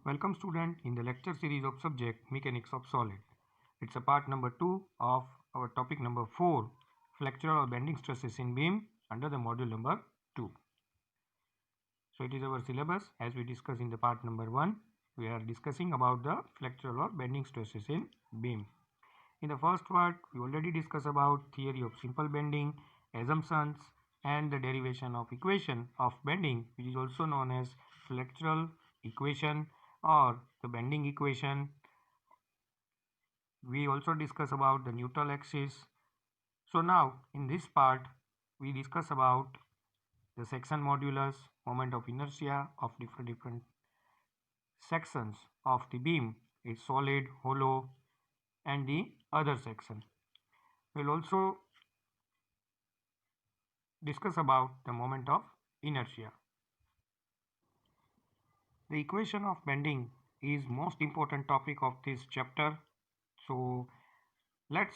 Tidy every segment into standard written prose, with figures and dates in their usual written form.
Welcome student in the lecture series of subject Mechanics of Solid. It's a part number 2 of our topic number 4, Flexural or bending stresses in beam under the module number 2. So it is our syllabus as we discussed in the part number 1. We are discussing about the flexural or bending stresses in beam. In the first part, we already discussed about theory of simple bending, assumptions, and the derivation of equation of bending, which is also known as flexural equation or the bending equation. We also discuss about the neutral axis. So now in this part, we discuss about the section modulus, moment of inertia of different sections of the beam. It's solid, hollow, and the other section. We'll also discuss about the moment of inertia. The equation of bending is most important topic of this chapter. So let's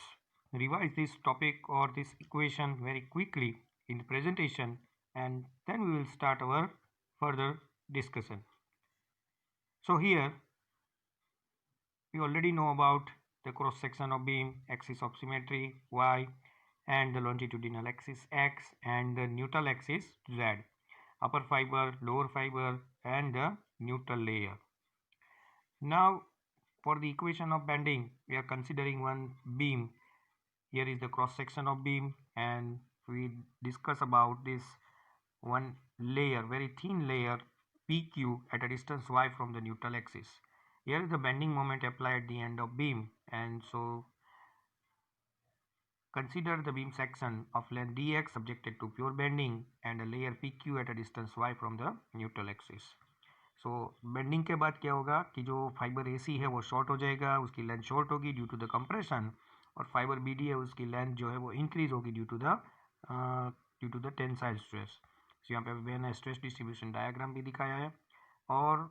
revise this topic or this equation very quickly in the presentation, and then we will start our further discussion. So here we already know about the cross section of beam, axis of symmetry y, and the longitudinal axis x, and the neutral axis z, upper fiber, lower fiber, and the neutral layer. Now for the equation of bending, we are considering one beam. Here is the cross section of beam, and we discuss about this one layer, very thin layer PQ at a distance y from the neutral axis. Here is the bending moment applied at the end of beam, and so consider the beam section of length dx subjected to pure bending and a layer PQ at a distance y from the neutral axis. So bending के बाद क्या होगा कि जो fibre AC है वो short हो जाएगा, उसकी लेंथ शॉर्ट होगी ड्यू टू द कंप्रेशन, और फाइबर BD है उसकी लेंथ जो है वो इंक्रीज होगी due to the tensile stress. So यहाँ पे मैंने स्ट्रेस डिस्ट्रीब्यूशन डायग्राम भी दिखाया है, और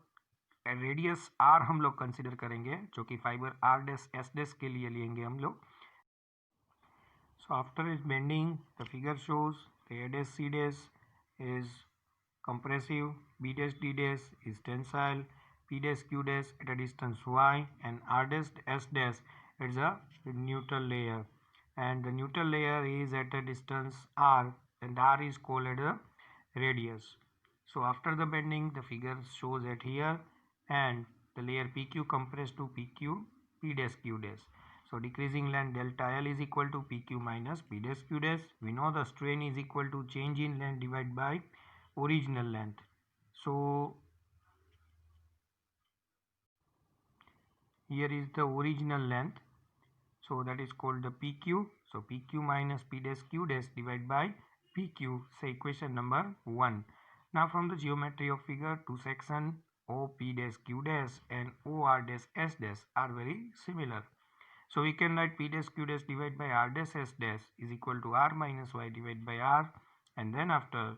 रेडियस R हम लोग कंसिडर करेंगे जो कि फाइबर R' के लिए लेंगे हम लोग. So after is bending the figure shows the A' C' is compressive, B' D' is tensile, P' Q' at a distance y, and R' S' is a neutral layer, and the neutral layer is at a distance r, and r is called as a radius. So after the bending, the figure shows at here, and the layer PQ compressed to PQ, P' Q'. So decreasing length delta L is equal to PQ minus P' Q'. We know the strain is equal to change in length divided by original length. So here is the original length, so that is called the PQ. So PQ minus P' Q' divided by PQ. Say equation number 1. Now from the geometry of figure, two sections OP' Q' and OR' S' are very similar. So we can write P' Q' divided by R' S' is equal to R minus Y divided by R, and then after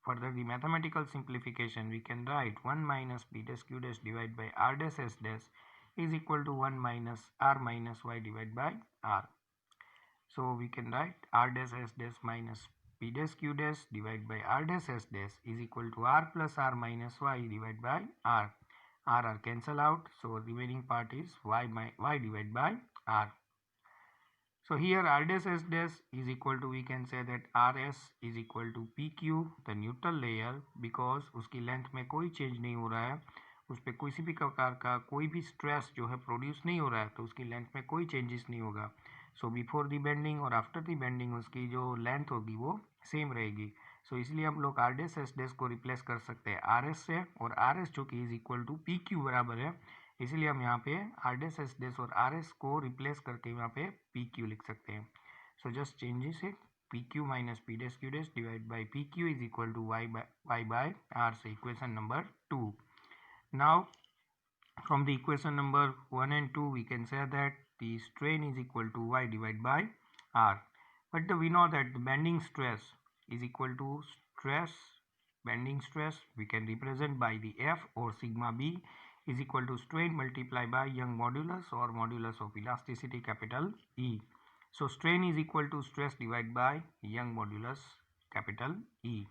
further the mathematical simplification, we can write 1 minus P' Q' divided by R' S' is equal to 1 minus R minus Y divided by R. So we can write R' S' minus P' Q' divided by R' S' is equal to R plus R minus Y divided by R. R cancel out, so remaining part is Y divided by R. So here R' S' is equal to, we can say that RS is equal to PQ, the neutral layer, because उसकी length में कोई change नहीं हो रहा है, उस पर किसी भी प्रकार का कोई भी स्ट्रेस जो है प्रोड्यूस नहीं हो रहा है, तो उसकी लेंथ में कोई चेंजेस नहीं होगा. सो बिफोर दी बेंडिंग और आफ्टर दी बेंडिंग उसकी जो लेंथ होगी वो सेम रहेगी. सो इसलिए हम लोग R' को रिप्लेस कर सकते हैं RS से, और RS जो कि इज इक्वल टू PQ बराबर है, इसलिए हम यहाँ पे R' और RS को रिप्लेस करके यहाँ पे PQ लिख सकते हैं. So just changes it, PQ minus P' Q' divide by PQ is equal to Y by R. से equation number 2. Now from the equation number 1 and 2, we can say that the strain is equal to Y divided by R. But we know that the bending stress is equal to bending stress we can represent by the F or sigma B is equal to strain multiplied by Young modulus or modulus of elasticity capital E. So strain is equal to stress divided by Young modulus capital E.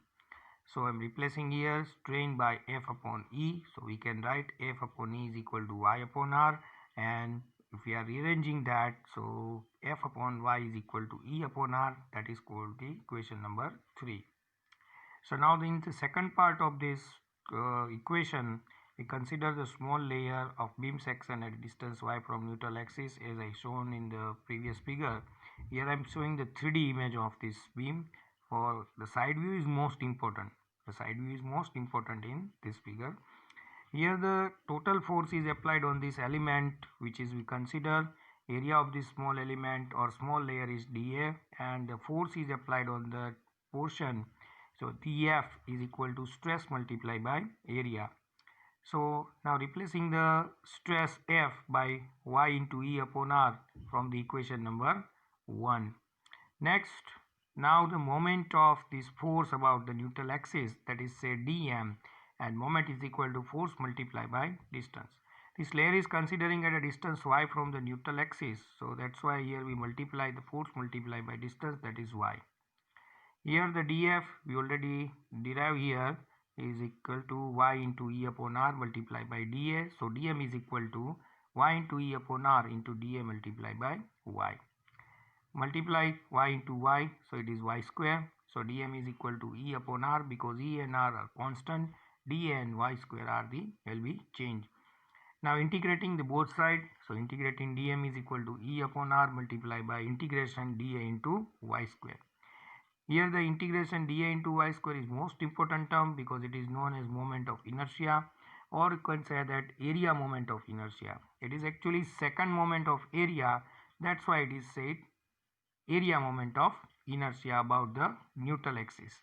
So I'm replacing here strain by F upon E. So we can write F upon E is equal to Y upon R, and if we are rearranging that, so F upon Y is equal to E upon R. That is called the equation number 3. So now in the second part of this equation, we consider the small layer of beam section at distance y from neutral axis as I shown in the previous figure. Here I am showing the 3D image of this beam. For the side view is most important. The side view is most important in this figure. Here the total force is applied on this element, which is we consider area of this small element or small layer is dA, and the force is applied on the portion. So Tf is equal to stress multiplied by area. So now replacing the stress F by Y into E upon R from the equation number 1. Next, now the moment of this force about the neutral axis, that is say dm, and moment is equal to force multiplied by distance. This layer is considering at a distance y from the neutral axis, so that's why here we multiply the force multiplied by distance, that is y. Here the df we already derive here is equal to y into E upon R multiplied by dA. So dm is equal to y into E upon R into dA multiplied by y. Multiply y into y, so it is y square. So dm is equal to E upon R, because E and R are constant, dA and y square are the will be changed. Now integrating the both side, so integrating dm is equal to E upon R multiplied by integration dA into y square. Here the integration dA into y square is most important term because it is known as moment of inertia, or you can say that area moment of inertia. It is actually second moment of area, that's why it is said area moment of inertia about the neutral axis.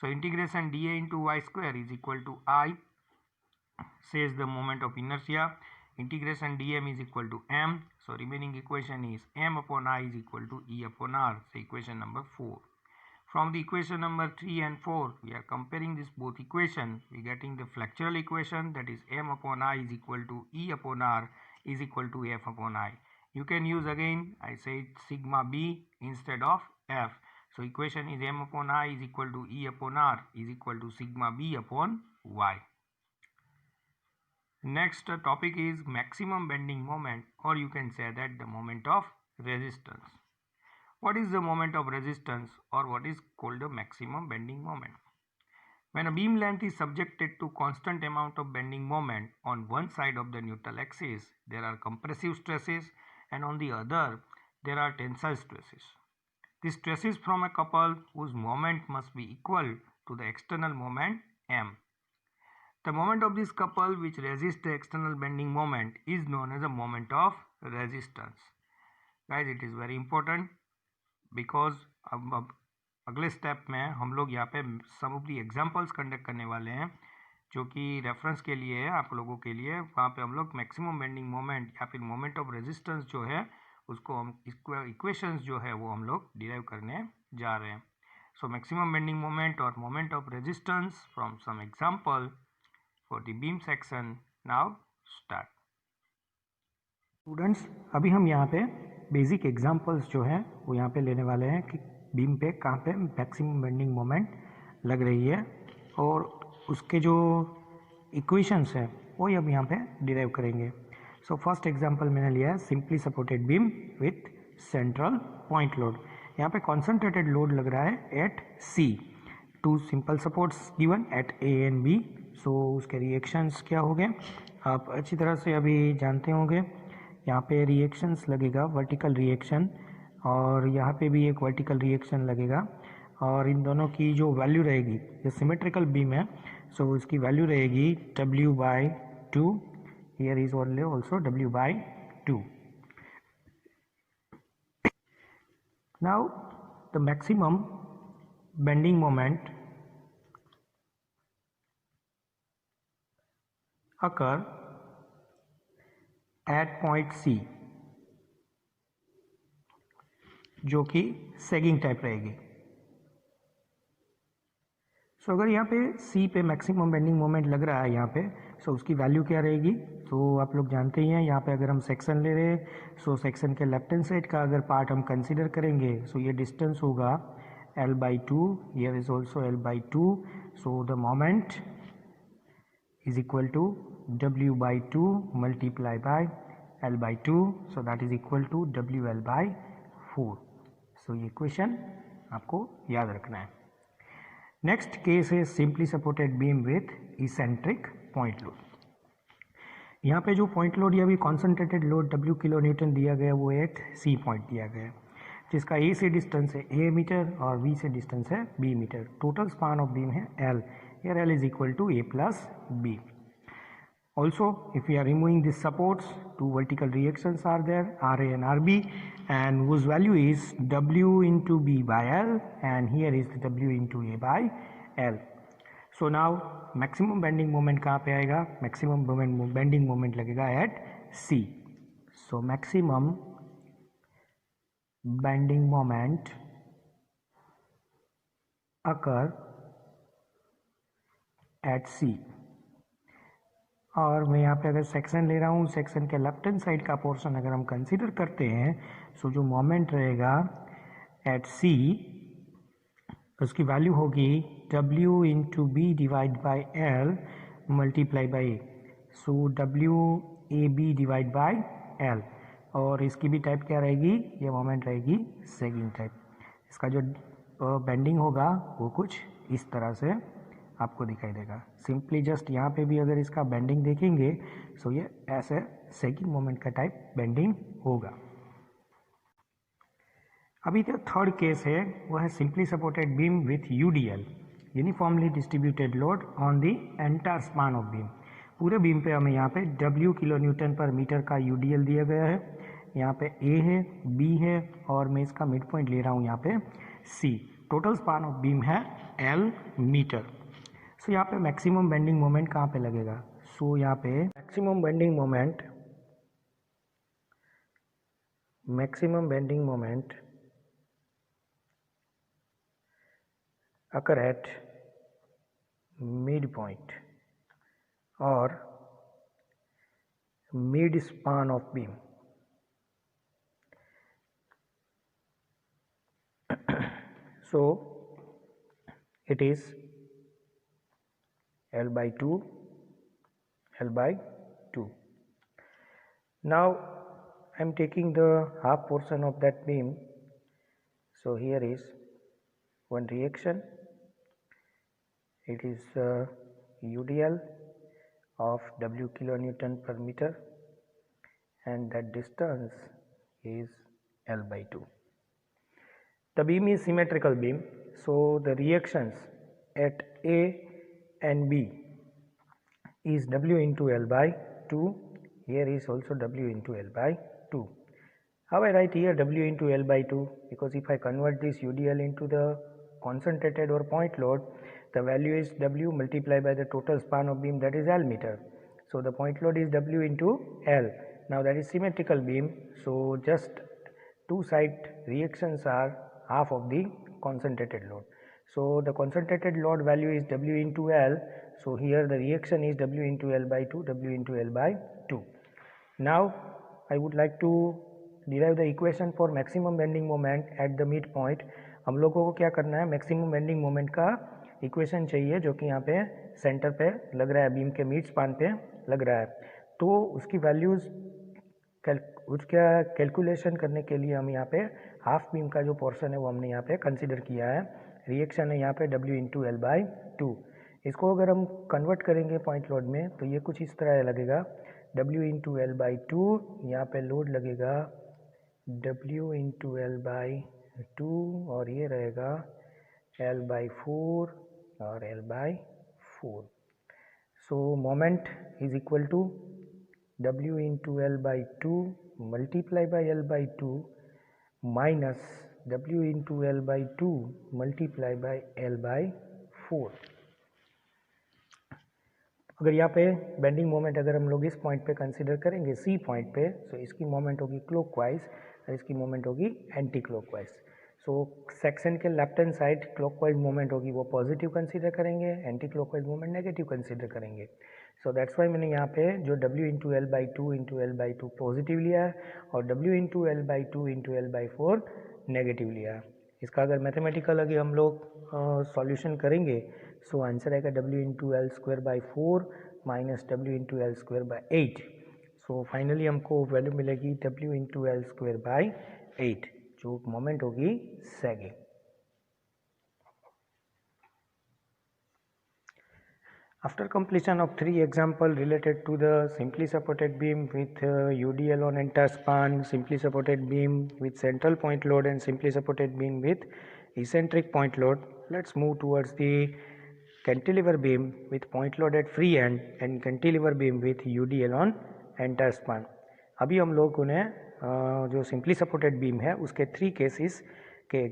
So integration dA into y square is equal to I, says the moment of inertia. Integration dm is equal to m. So remaining equation is m upon I is equal to E upon R. So equation number 4. From the equation number 3 and 4, we are comparing this both equation. We are getting the flexural equation, that is m upon I is equal to E upon R is equal to F upon I. You can use again, I said sigma b instead of f. So equation is m upon I is equal to E upon R is equal to sigma b upon y. Next topic is maximum bending moment, or you can say that the moment of resistance. What is the moment of resistance, or what is called the maximum bending moment? When a beam length is subjected to constant amount of bending moment on one side of the neutral axis, there are compressive stresses, and on the other there are tensile stresses. The stresses from a couple whose moment must be equal to the external moment M. The moment of this couple which resists the external bending moment is known as a moment of resistance. Guys, it is very important because अब अगले step में हम लोग यहाँ पे सम of the examples conduct करने वाले हैं जो कि रेफरेंस के लिए है आप लोगों के लिए. वहाँ पे हम लोग मैक्सिमम बेंडिंग मोमेंट या फिर मोमेंट ऑफ रेजिस्टेंस जो है उसको हम इक्वेशंस जो है वो हम लोग डिराइव करने जा रहे हैं. सो मैक्सिमम बेंडिंग मोमेंट और moment of resistance from some example for the beam section. Now start. Students, अभी हम यहाँ पे बेसिक एग्जांपल्स जो है वो यहाँ पे लेने वाले हैं कि बीम पे कहाँ पे मैक्सिमम बेंडिंग मोमेंट लग रही है और उसके जो इक्वेशंस है वो अब यहाँ पे डिराइव करेंगे. सो फर्स्ट एग्जांपल मैंने लिया है simply supported beam with central point load. यहाँ पे कॉन्सेंट्रेटेड लोड लग रहा है at C. Two simple supports given at A and B. So उसके रिएक्शंस क्या हो गए आप अच्छी तरह से अभी जानते होंगे. यहाँ पे रिएक्शंस लगेगा वर्टिकल रिएक्शन और यहाँ पे भी एक वर्टिकल रिएक्शन लगेगा और इन दोनों की जो वैल्यू रहेगी, ये सिमेट्रिकल बीम है सो इसकी वैल्यू रहेगी W/2. Here is only also W/2. Now the maximum bending moment occur at point C, जो कि सेगिंग टाइप रहेगी. सो अगर यहाँ पे C पे मैक्सिमम बेंडिंग मोमेंट लग रहा है यहाँ पे, सो उसकी वैल्यू क्या रहेगी. तो आप लोग जानते ही हैं यहाँ पे अगर हम सेक्शन ले रहे हैं सो सेक्शन के लेफ्ट हैंड साइड का अगर पार्ट हम कंसीडर करेंगे सो ये डिस्टेंस होगा L/2. Here is also L/2. So the moment is equal to W by 2 multiplied by L by 2, so that is equal to WL by 4. So ये question आपको याद रखना है. नेक्स्ट केस है simply supported beam with eccentric point load. यहाँ पे जो point load या भी concentrated load W kilo Newton दिया गया वो एट C पॉइंट दिया गया है, जिसका A से डिस्टेंस है A मीटर और B से डिस्टेंस है B metre. Total span of beam है L. Here L is equal to A plus B. Also, if we are removing these supports, two vertical reactions are there, RA and RB, and whose value is W into B by L, and here is the W into A by L. So now maximum bending moment कहाँ पे आएगा? Maximum bending moment लगेगा at C. So maximum bending moment occur at C. और मैं यहाँ पे अगर section ले रहा हूँ, सेक्शन के लेफ्ट हैंड साइड का पोर्शन अगर हम कंसीडर करते हैं, सो जो मोमेंट रहेगा एट सी उसकी वैल्यू होगी W into B divide by L multiply by A. So WAB divide by L. और इसकी भी टाइप क्या रहेगी? ये मोमेंट रहेगी सेगिंग टाइप. इसका जो बेंडिंग होगा वो कुछ इस तरह से आपको दिखाई देगा. सिंपली जस्ट यहाँ पे भी अगर इसका बेंडिंग देखेंगे सो ये ऐसे सेकंड मोमेंट का टाइप बेंडिंग होगा. अभी जो थर्ड केस है वो है simply supported beam with UDL, uniformly distributed load on the entire span of beam. पूरे बीम पे हमें यहाँ पे W किलो न्यूटन पर मीटर का UDL दिया गया है. यहाँ पे A है, B है और मैं इसका मिड पॉइंट ले रहा हूँ यहाँ पे C. Total span of beam है L मीटर. सो यहाँ पे मैक्सिमम बेंडिंग मोमेंट कहाँ पे लगेगा? सो यहाँ पे maximum bending moment occur at midpoint or mid span of beam. So it is L by 2. Now I am taking the half portion of that beam. So here is one reaction. It is UDL of W kilonewton per meter, and that distance is L by 2. The beam is symmetrical beam, so the reactions at A and B is W into L by 2. Here is also W into L by 2. How I write here W into L by 2? Because if I convert this UDL into the concentrated or point load, the value is W multiplied by the total span of beam, that is L meter. So the point load is W into L. Now that is symmetrical beam, so just two side reactions are half of the concentrated load. So the concentrated load value is W into L. So here the reaction is W into L by 2, W into L by 2. Now I would like to derive the equation for maximum bending moment at the midpoint. हम लोगों को क्या करना है? Maximum bending moment का equation चाहिए जो कि यहाँ पे सेंटर पे लग रहा है, बीम के मिड स्पान पे लग रहा है. तो उसकी वैल्यूज़ उसका कैलकुलेशन करने के लिए हम यहाँ पे हाफ बीम का जो पोर्शन है वो हमने यहाँ पे कंसिडर किया है. रिएक्शन है यहाँ पे W इंटू एल बाई 2. इसको अगर हम कन्वर्ट करेंगे पॉइंट लोड में तो ये कुछ इस तरह लगेगा. W इंटू एल बाई 2, यहाँ पे लोड लगेगा W इंटू एल बाई 2 और ये रहेगा L बाई 4 और L by 4. So moment is equal to W into L by 2 multiply by L by 2 minus W into L by 2 multiply by L by 4. अगर यहाँ पे bending moment अगर हम लोग इस पॉइंट पे कंसिडर करेंगे C पॉइंट पे, तो इसकी मोमेंट होगी क्लॉकवाइज और इसकी मोमेंट होगी एंटी क्लॉकवाइज. सो सेक्शन के left hand side clockwise moment होगी वो पॉजिटिव कंसीडर करेंगे, anti clockwise moment negative consider करेंगे. सो दैट्स वाई मैंने यहाँ पे जो W into L by 2 into L by 2 positive लिया है और W into L by 2 into L by 4 negative लिया है. इसका अगर मैथमेटिकल अगर हम लोग सॉल्यूशन करेंगे सो आंसर आएगा W into L square by 4 minus W into L square by 8। So finally हमको वैल्यू मिलेगी W into L square by 8 जो मोमेंट होगी sagging. After completion of 3 examples related to the simply supported beam with UDL on entire span, simply supported beam with central point load and simply supported beam with eccentric point load, let's move towards the cantilever beam with point load at free end and cantilever beam with UDL on entire span। अभी हम लोगों ने जो simply supported beam है उसके 3 cases के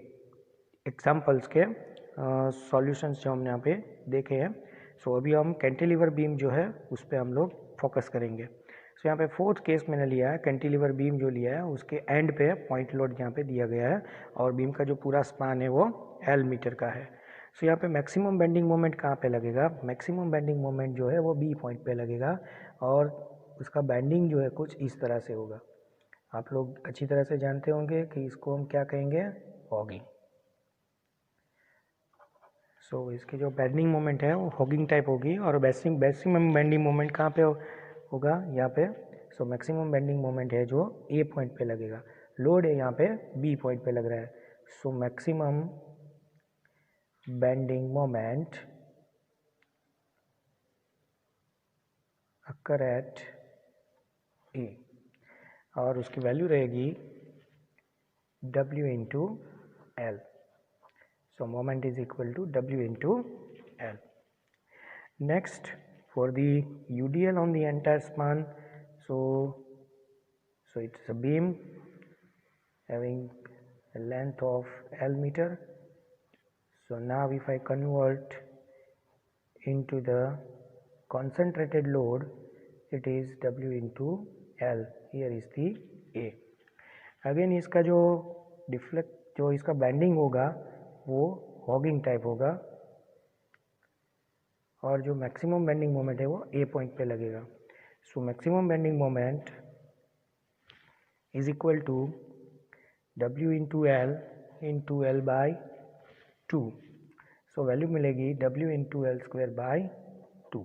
examples के solutions जो हमने यहाँ पे देखे हैं। सो अभी हम कैंटिलीवर बीम जो है उस पर हम लोग फोकस करेंगे। सो यहाँ पे फोर्थ केस मैंने लिया है, कैंटिलीवर बीम जो लिया है उसके एंड पे पॉइंट लोड यहाँ पे दिया गया है और बीम का जो पूरा स्पान है वो L मीटर का है। सो यहाँ पे मैक्सिमम बेंडिंग मोमेंट कहाँ पे लगेगा? मैक्सिमम बेंडिंग मोमेंट जो है वो B पॉइंट पे लगेगा और उसका बेंडिंग जो है कुछ इस तरह से होगा। आप लोग अच्छी तरह से जानते होंगे कि इसको हम क्या कहेंगे, हॉगिंग। सो इसकी जो बेंडिंग मोमेंट है वो हॉगिंग टाइप होगी और मैक्सिमम बेंडिंग मोमेंट कहाँ पे होगा? यहाँ पे। सो मैक्सिमम बेंडिंग मोमेंट है जो ए पॉइंट पे लगेगा, लोड है यहाँ पे बी पॉइंट पे लग रहा है। So maximum bending moment occur at A और उसकी वैल्यू रहेगी W into L. So moment is equal to W into L. Next, for the UDL on the entire span, so it's a beam having a length of L meter. So now if I convert into the concentrated load, it is W into L. Here is the A. Again इसका जो जो इसका bending होगा वो hugging type होगा और जो maximum bending moment है वो ए पॉइंट पे लगेगा। So maximum bending moment is equal to W into L by 2। So value मिलेगी W into L square by 2।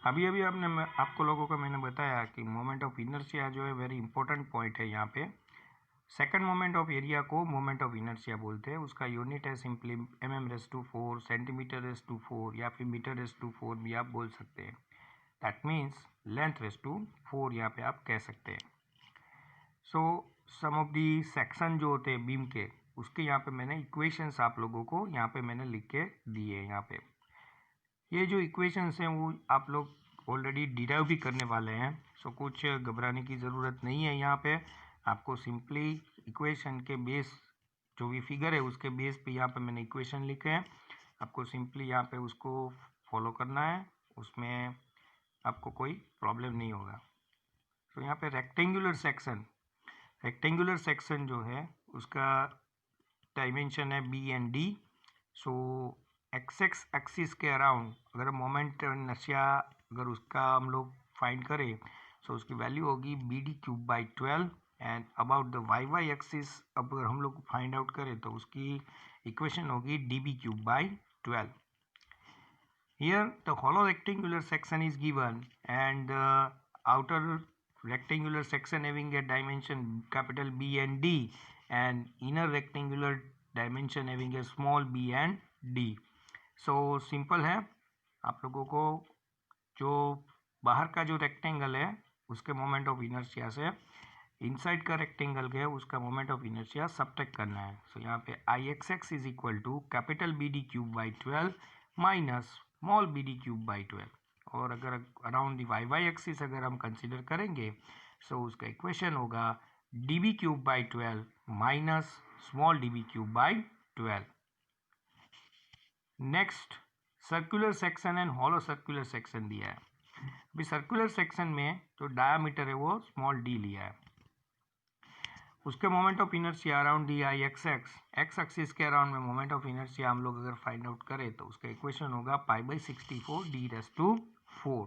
अभी आपको लोगों को मैंने बताया कि मोमेंट ऑफ इनर्शिया जो है वेरी इंपॉर्टेंट पॉइंट है यहाँ पे। सेकंड मोमेंट ऑफ एरिया को मोमेंट ऑफ इनर्शिया बोलते हैं। उसका यूनिट है सिंपली mm/4, सेंटीमीटर/4 या फिर मीटर/4 भी आप बोल सकते हैं। दैट मीन्स लेंथ/4 यहाँ पे आप कह सकते हैं। सो सम ऑफ दी सेक्शन जो होते हैं बीम के उसके यहाँ पे मैंने इक्वेशंस आप लोगों को यहाँ पे मैंने लिख के दिए हैं। यहाँ पे ये जो इक्वेशंस हैं वो आप लोग ऑलरेडी डिराइव भी करने वाले हैं। सो कुछ घबराने की ज़रूरत नहीं है। यहाँ पे आपको सिंपली इक्वेशन के बेस जो भी फिगर है उसके बेस पे यहाँ पे मैंने इक्वेशन लिखे हैं। आपको सिंपली यहाँ पे उसको फॉलो करना है, उसमें आपको कोई प्रॉब्लम नहीं होगा। तो यहाँ पे रेक्टेंगुलर सेक्शन जो है उसका डायमेंशन है B and D. So X axis के अराउंड अगर मोमेंट इनर्शिया अगर उसका हम लोग फाइंड करें सो उसकी वैल्यू होगी BD³/12 and about the Y axis अगर हम लोग फाइंड आउट करें तो उसकी इक्वेशन होगी DB³/12। Here the hollow rectangular section is given and the outer rectangular section having a dimension capital B and D and inner rectangular dimension having a small b and d। So simple है, आप लोगों को जो बाहर का जो rectangle है उसके मोमेंट ऑफ इनर्शिया से इनसाइड का रेक्टेंगल है उसका मोमेंट ऑफ इनर्शिया सब्ट्रैक्ट करना है। सो यहाँ पे IXX is equal to capital BD³/12 minus small BD³/12 और अगर अराउंड दी वाई एक्सिस अगर हम कंसिडर करेंगे सो उसका इक्वेशन होगा DB³/12 minus small DB³/12। Next circular section and hollow circular section दिया है। अभी सर्कुलर सेक्शन में जो डायामीटर है वो स्मॉल d लिया है, उसके moment of inertia around the IXX, x axis के अराउंड में मोमेंट ऑफ इनर्शिया हम लोग अगर फाइंड आउट करें तो उसका इक्वेशन होगा π/64 d⁴।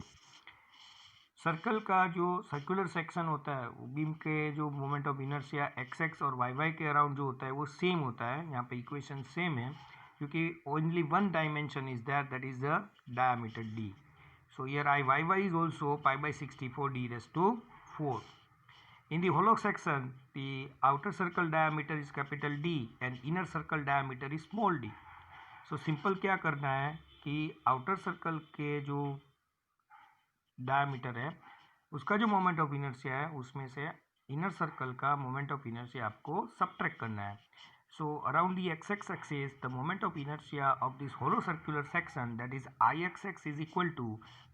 सर्कल का जो सर्कुलर सेक्शन होता है वो बीम के जो moment of inertia x x और वाई वाई के अराउंड जो होता है वो सेम होता है. यहाँ पे इक्वेशन सेम है क्योंकि only one dimension is that, that is the diameter d. So here I yy is also pi by 64 d raised to 4. In the hollow section, the outer circle diameter is capital D and inner circle diameter is small d. So simple क्या करना है कि outer circle के जो diameter है उसका जो moment of inertia है उसमें से इनर सर्कल का मोमेंट ऑफ इनर्शिया आपको सबट्रैक्ट करना है. So around the x-x axis, the moment of inertia of this hollow circular section, that is Ixx, is equal to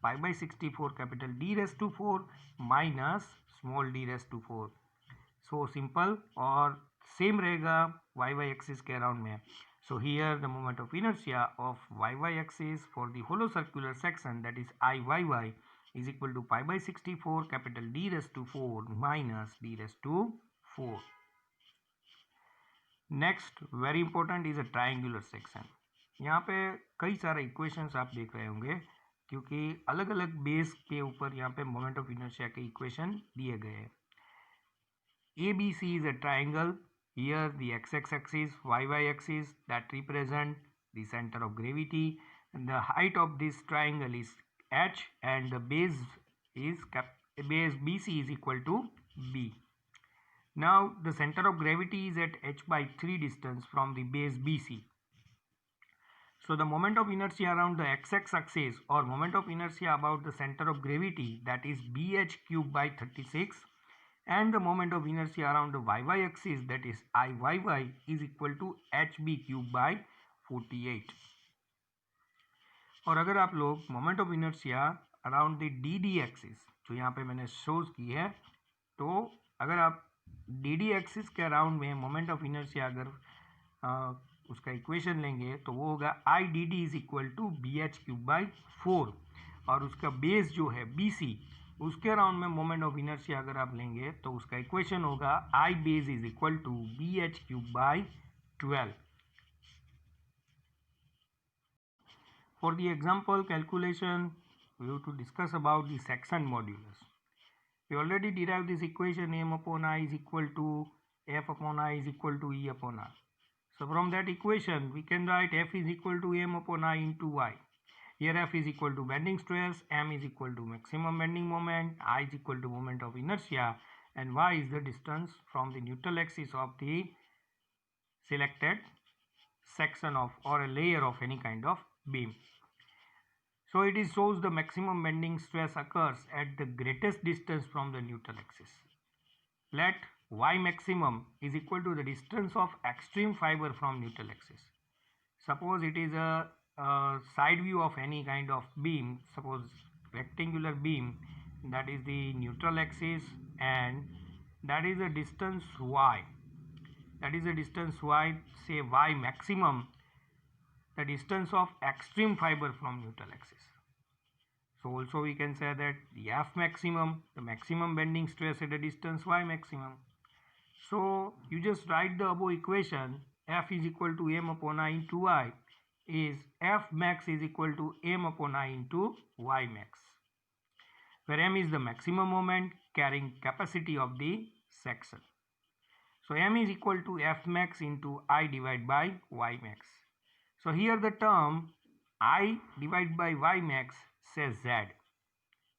pi by 64 capital D raised to 4 minus small d raised to 4. So simple और same रहेगा y y axis के around में. So here the moment of inertia of y y axis for the hollow circular section, that is Iyy, is equal to pi by 64 capital D raised to 4 minus D raised to 4. Next very important is a triangular section. यहाँ पे कई सारे equations आप देख रहे होंगे क्योंकि अलग अलग बेस के ऊपर यहाँ पे मोमेंट ऑफ इनर्शिया के इक्वेशन दिए गए हैं. ABC is a triangle. Here the x-x axis, y-y axis that represent the center of gravity, and the height of this triangle is h and the base BC is equal to b. Now the center of gravity is at h by 3 distance from the base BC. So the moment of inertia around the x-x axis or moment of inertia about the center of gravity, that is bh cube by 36, and the moment of inertia around the y-y axis, that is Iyy, is equal to hb cube by 48. और अगर आप लोग moment of inertia around the D axis जो यहाँ पे मैंने shows की है, तो अगर आप डी एक्सिस के अराउंड में मोमेंट ऑफ इनर्शिया अगर उसका इक्वेशन लेंगे तो वो होगा I D D is equal to B H cube by 4 और उसका बेस जो है बी सी उसके अराउंड में मोमेंट ऑफ इनर्शिया अगर आप लेंगे तो उसका इक्वेशन होगा I base is equal to B H cube by 12. For the example calculation, we have to discuss about the section modulus. We already derived this equation m upon I is equal to f upon I is equal to E upon R. So from that equation, we can write f is equal to m upon I into y. Here f is equal to bending stress, m is equal to maximum bending moment, I is equal to moment of inertia, and y is the distance from the neutral axis of the selected section of or a layer of any kind of beam. So it is shows the maximum bending stress occurs at the greatest distance from the neutral axis. Let y maximum is equal to the distance of extreme fiber from neutral axis. Suppose it is a side view of any kind of beam, suppose rectangular beam, that is the neutral axis, and that is the distance y. That is the distance y, say y maximum, the distance of extreme fiber from neutral axis. So also we can say that the F maximum, the maximum bending stress at a distance y maximum. So you just write the above equation, F is equal to m upon I into y, is F max is equal to m upon I into y max, where m is the maximum moment carrying capacity of the section. So m is equal to F max into I divided by y max. So here the term I divided by y max says z.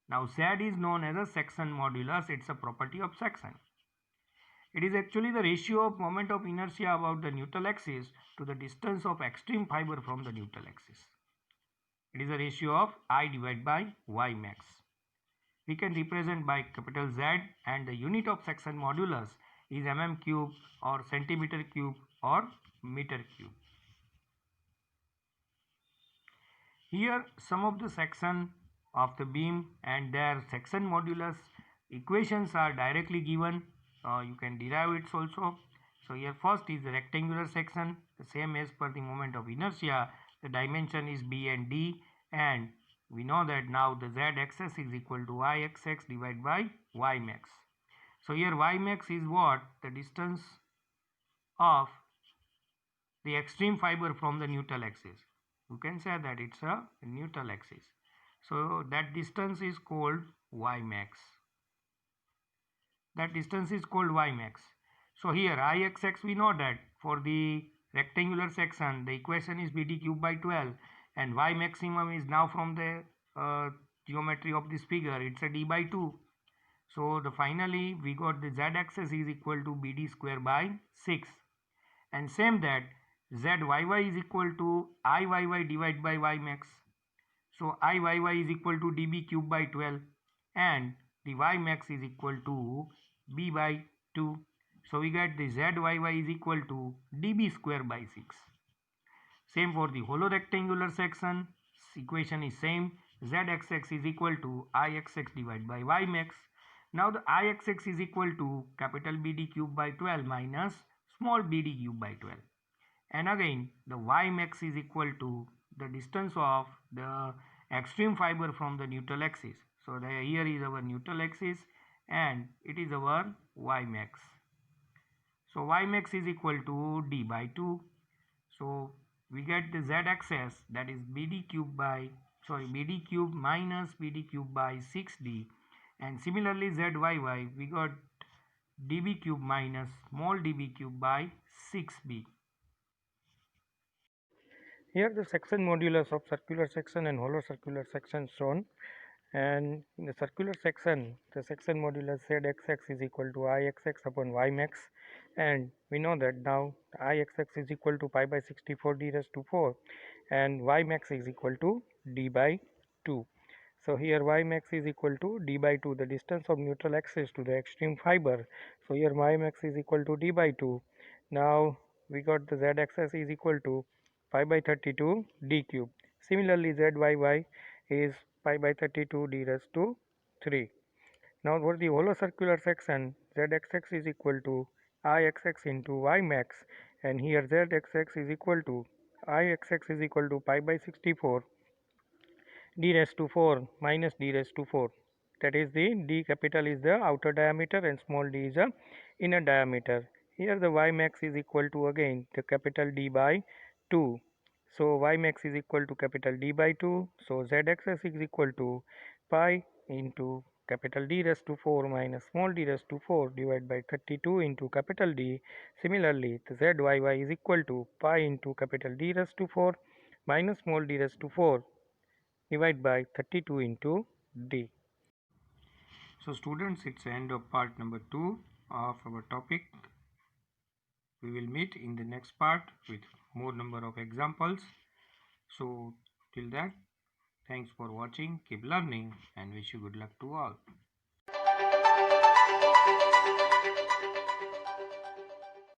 Now z is known as a section modulus. It's a property of section. It is actually the ratio of moment of inertia about the neutral axis to the distance of extreme fiber from the neutral axis. It is a ratio of I divided by y max. We can represent by capital Z, and the unit of section modulus is mm cube or centimeter cube or meter cube. Here some of the section of the beam and their section modulus equations are directly given. You can derive it also. So here first is the rectangular section, the same as per the moment of inertia. The dimension is b and d, and we know that now the z-axis is equal to y-axis divided by y max. So here y max is what? The distance of the extreme fiber from the neutral axis. You can say that it's a neutral axis. So that distance is called y max. That distance is called y max. So here Ixx, we know that for the rectangular section the equation is BD cube by 12, and y maximum is now from the geometry of this figure, it's a d by 2. So the finally we got the z axis is equal to BD square by 6, and same that zyy is equal to Iyy divided by y max. So Iyy is equal to dB cube by 12, and the y max is equal to b by 2. So we get the zyy is equal to dB square by 6. Same for the hollow rectangular section. Equation is same. Zxx is equal to Ixx divided by y max. Now the Ixx is equal to capital BD cube by 12 minus small bd cube by 12. And again the y max is equal to the distance of the extreme fiber from the neutral axis. So here is our neutral axis and it is our y max. So y max is equal to d by 2. So we get the z axis, that is BD cube minus BD cube by 6d, and similarly zyy we got dB cube minus small dB cube by 6b. Here the section modulus of circular section and hollow circular section shown, and in the circular section the section modulus zxx is equal to Ixx upon y max, and we know that now Ixx is equal to pi by 64 d raised to 4 and y max is equal to d by 2. So here y max is equal to d by 2, the distance of neutral axis to the extreme fiber. So here y max is equal to d by 2. Now we got the z axis is equal to pi by 32 d cube. Similarly zyy is pi by 32 d raised to 3. Now for the hollow circular section, zxx is equal to Ixx into y max, and here zxx is equal to Ixx is equal to pi by 64 d raised to 4 minus d raised to 4, that is the d capital is the outer diameter and small d is the inner diameter. Here the y max is equal to again the capital D by 2. So y max is equal to capital D by 2. So zxx is equal to pi into capital D raised to 4 minus small d raised to 4 divided by 32 into capital D. Similarly the zyy is equal to pi into capital D raised to 4 minus small d raised to 4 divide by 32 into d. So students, it's the end of part number 2 of our topic. We will meet in the next part with more number of examples. So till that, thanks for watching, keep learning, and wish you good luck to all.